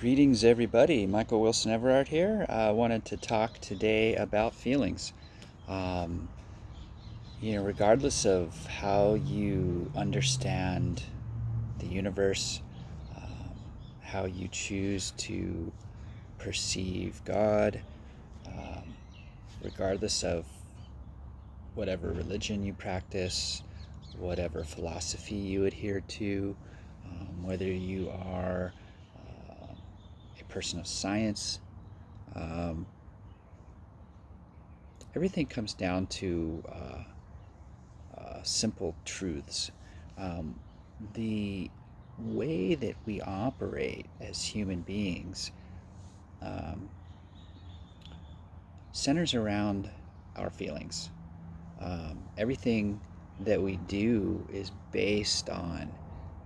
Greetings, everybody. Michael Wilson Everard here. I wanted to talk today about feelings. Um, Regardless of how you understand the universe, um, how you choose to perceive God, um, regardless of whatever religion you practice, whatever philosophy you adhere to, whether you are a person of science. Um, Everything comes down to simple truths. Um, the way that we operate as human beings um, centers around our feelings. Everything that we do is based on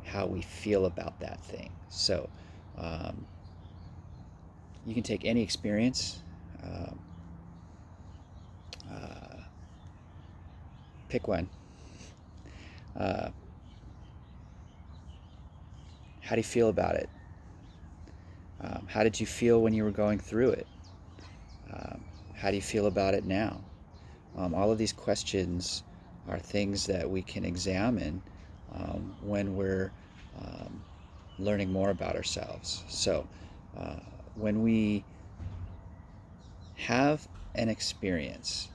how we feel about that thing. So um, you can take any experience, um, uh, pick one. Uh, how do you feel about it? How did you feel when you were going through it? How do you feel about it now? All of these questions are things that we can examine when we're um, learning more about ourselves. So, uh, when we have an experience,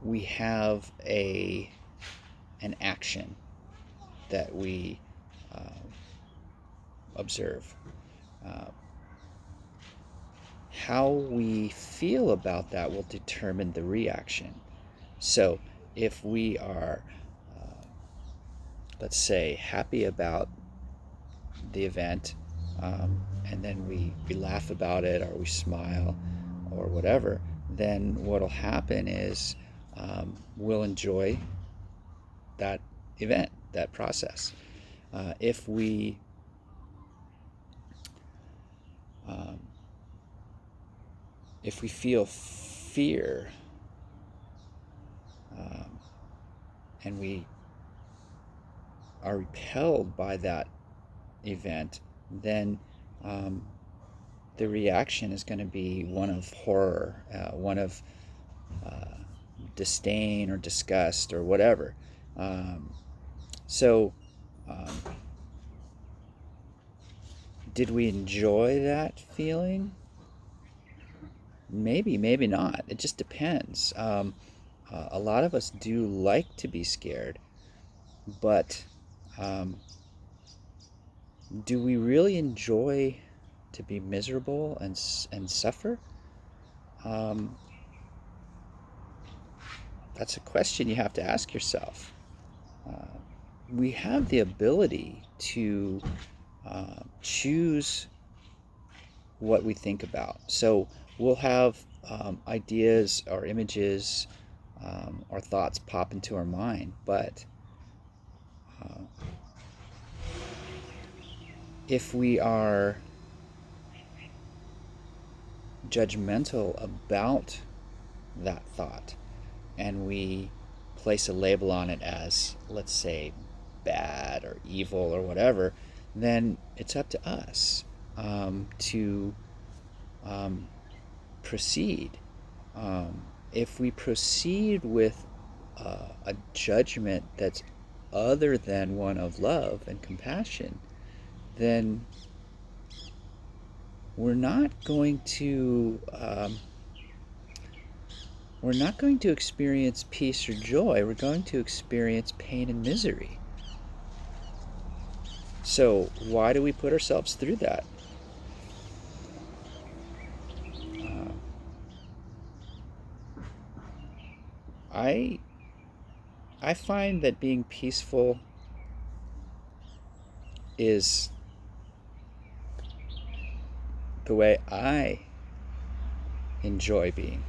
we have an action that we uh, observe. Uh, how we feel about that will determine the reaction. So, if we are, uh, let's say, happy about the event, and then we laugh about it or we smile or whatever, then what'll happen is we'll enjoy that event, that process. If we um, if we feel fear, um, and we are repelled by that event, then um, the reaction is going to be one of horror, one of uh, disdain or disgust or whatever. Um, so, um, did we enjoy that feeling? Maybe, maybe not. It just depends. A lot of us do like to be scared, but um, do we really enjoy to be miserable and suffer? Um, that's a question you have to ask yourself. Uh, we have the ability to choose what we think about. So we'll have ideas or images or thoughts pop into our mind, but uh, if we are judgmental about that thought and we place a label on it as, let's say, bad or evil or whatever, then it's up to us to um, proceed. If we proceed with a judgment that's other than one of love and compassion, then we're not going to we're not going to experience peace or joy. We're going to experience pain and misery. So why do we put ourselves through that? Uh, I I find that being peaceful is the way I enjoy being.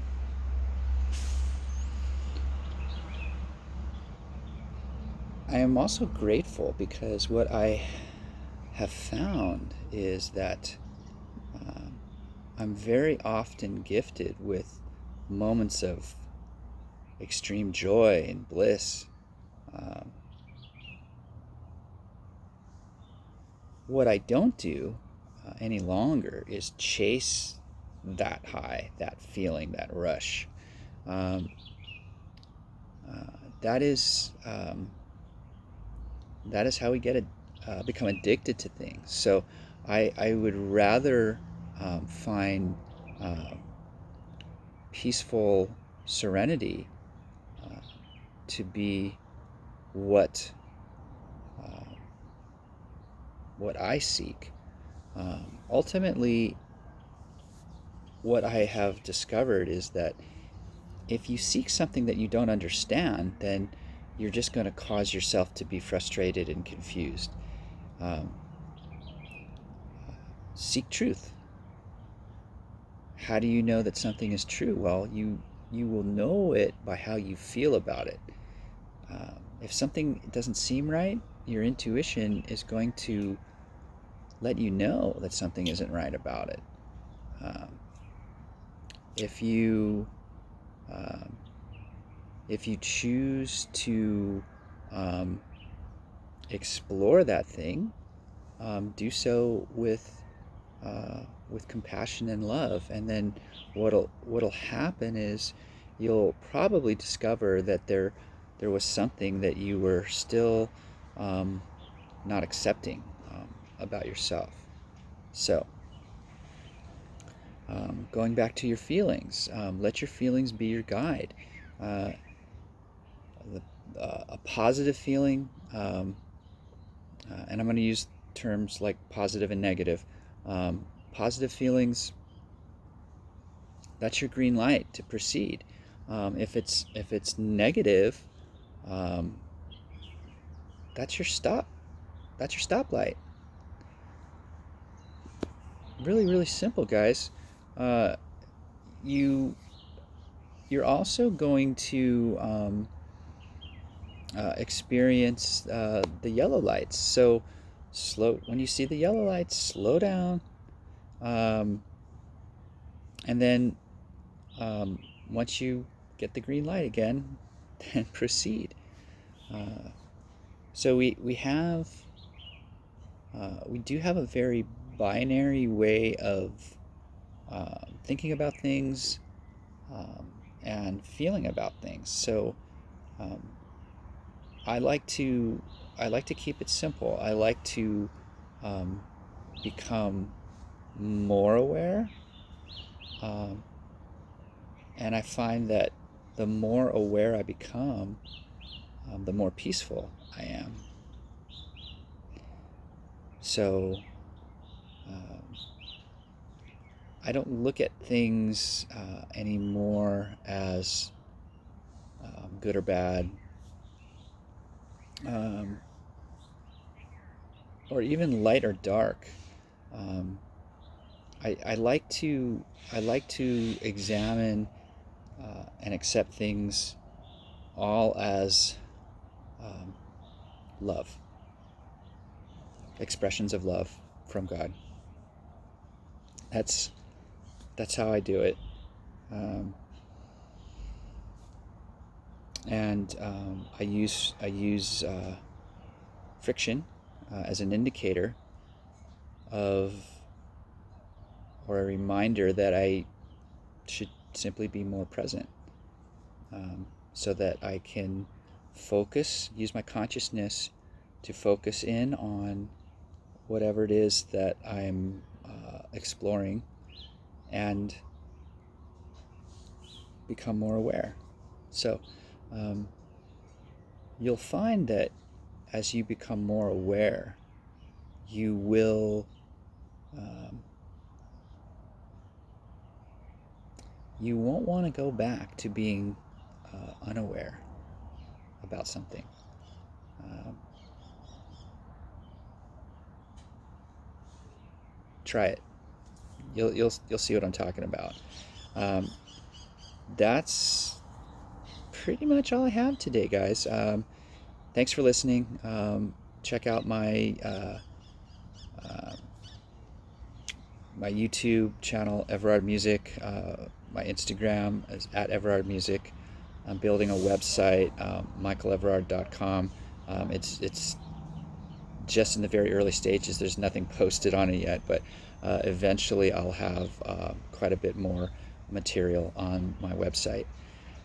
I am also grateful because what I have found is that um, I'm very often gifted with moments of extreme joy and bliss. Um, what I don't do any longer is chase that high, that feeling, that rush. Um, that is how we become addicted to things. So I would rather find uh, peaceful serenity to be what uh, what I seek. Ultimately, what I have discovered is that if you seek something that you don't understand, then you're just going to cause yourself to be frustrated and confused. Um, Seek truth. How do you know that something is true? Well, you will know it by how you feel about it. If something doesn't seem right, your intuition is going to let you know that something isn't right about it. Um, if you um, if you choose to um, explore that thing, do so with compassion and love, and then what'll happen is you'll probably discover that there was something that you were still um, not accepting about yourself. So, going back to your feelings, let your feelings be your guide. Uh, a positive feeling, and I'm going to use terms like positive and negative. Positive feelings, that's your green light to proceed. If it's negative, um, that's your stop. That's your stoplight. Really, really simple, guys. Uh, you you're also going to experience the yellow lights. So slow when you see the yellow lights, slow down, um, and then um, once you get the green light again, then proceed. Uh, so we do have a very binary way of thinking about things um, and feeling about things. So um, I like to I like to keep it simple. I like to um, become more aware, um, and I find that the more aware I become, the more peaceful I am. So um, I don't look at things anymore as good or bad, um, or even light or dark. Um, I like to examine and accept things all as um, love, expressions of love from God. That's that's how I do it, um, and I use friction as an indicator of or a reminder that I should simply be more present, so that I can use my consciousness to focus in on whatever it is that I'm exploring and become more aware. So um, you'll find that as you become more aware, you will um, you won't want to go back to being unaware about something. Um, Try it. You'll see what I'm talking about. Um, that's pretty much all I have today, guys. Thanks for listening. Check out uh, my YouTube channel, Everard Music. My Instagram is at Everard Music. I'm building a website, michaeleverard.com. It's just in the very early stages. There's nothing posted on it yet, but eventually I'll have quite a bit more material on my website.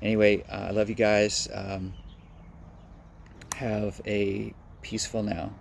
Anyway, I love you guys. Have a peaceful now.